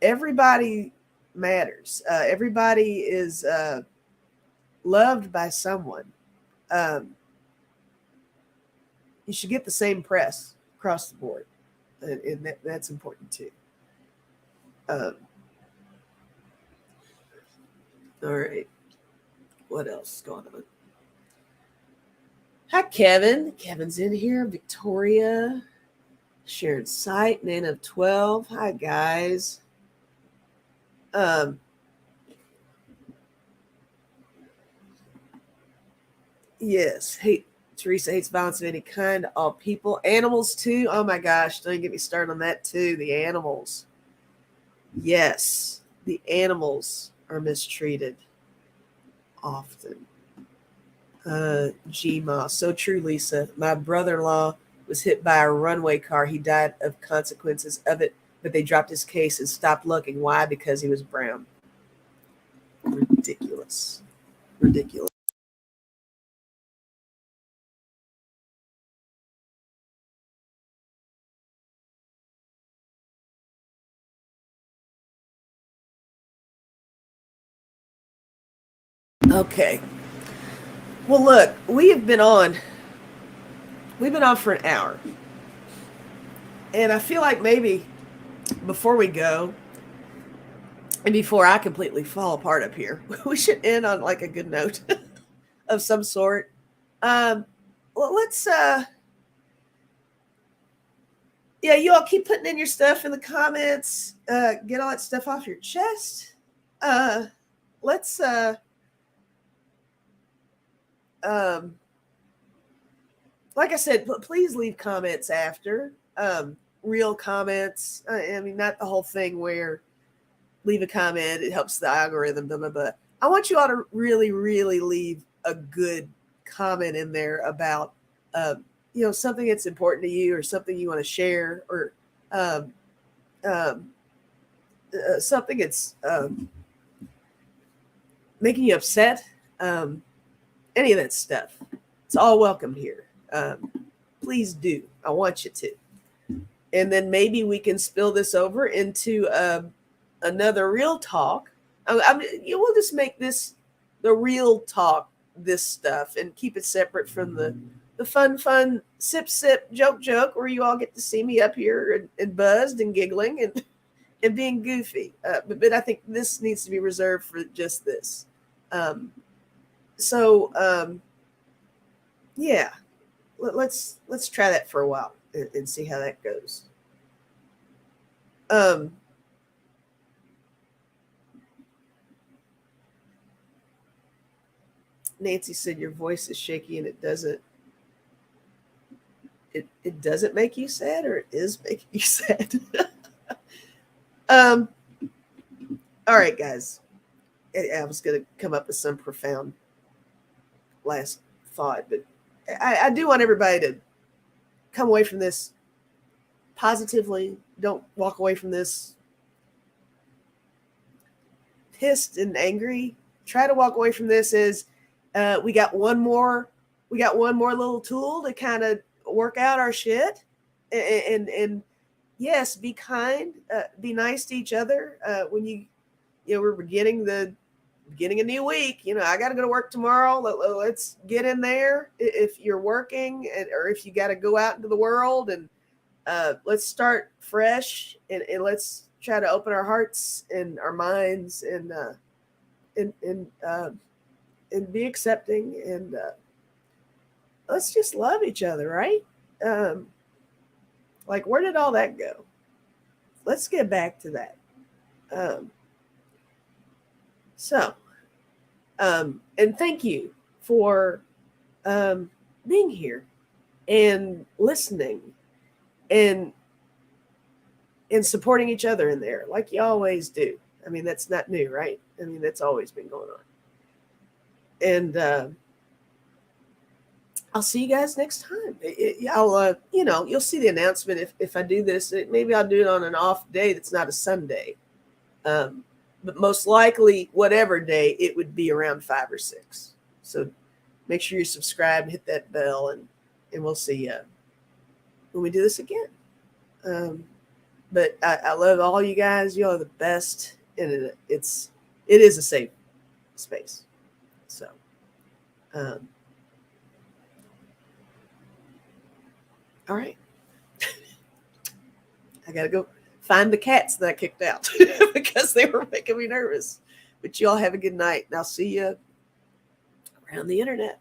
Everybody matters. Everybody is loved by someone. You should get the same press across the board, and that's important too. All right. What else is going on? Hi, Kevin. Kevin's in here. Victoria. Sharon Sight, Nana of 12. Hi, guys. Yes. Teresa hates violence of any kind. All people. Animals, too. Oh, my gosh. Don't get me started on that, too. The animals. Yes. The animals are mistreated often. Gma. So true, Lisa. My brother-in-law was hit by a runway car. He died of consequences of it, but they dropped his case and stopped looking. Why? Because he was brown. Ridiculous. Ridiculous. Okay. Well, look, we've been on for an hour. And I feel like maybe before we go, and before I completely fall apart up here, we should end on like a good note of some sort. Well, let's yeah, you all keep putting in your stuff in the comments. Get all that stuff off your chest. Let's like I said, please leave comments after. Real comments. I mean, not the whole thing where leave a comment, it helps the algorithm, blah, blah, blah. I want you all to really, really leave a good comment in there about, something that's important to you or something you want to share or something that's making you upset. Any of that stuff. It's all welcome here. Please do. I want you to. And then maybe we can spill this over into another real talk. We'll just make this the real talk, this stuff, and keep it separate from the fun, sip, joke, where you all get to see me up here and buzzed and giggling and being goofy. But I think this needs to be reserved for just this. Yeah, let's try that for a while and see how that goes. Nancy said your voice is shaky and it doesn't make you sad, or it is making you sad. um all right, guys. I was going to come up with some profound last thought, but I do want everybody to come away from this positively. Don't walk away from this pissed and angry. Try to walk away from this as we got one more little tool to kind of work out our shit. And yes, be kind, be nice to each other. When we're beginning a new week. I got to go to work tomorrow. Let's get in there. If you're working, or if you got to go out into the world, and let's start fresh, and let's try to open our hearts and our minds, and be accepting, and let's just love each other, right? Like, where did all that go? Let's get back to that. And thank you for being here and listening and supporting each other in there, like you always do. I mean, that's not new, right? I mean, that's always been going on. And I'll see you guys next time. You'll see the announcement if I do this. Maybe I'll do it on an off day that's not a Sunday. But most likely, whatever day, it would be around 5 or 6. So make sure you subscribe and hit that bell, and we'll see you when we do this again. But I love all you guys. You all are the best, and it is a safe space. So, all right. I got to go find the cats that I kicked out because they were making me nervous. But you all have a good night, and I'll see you around the internet.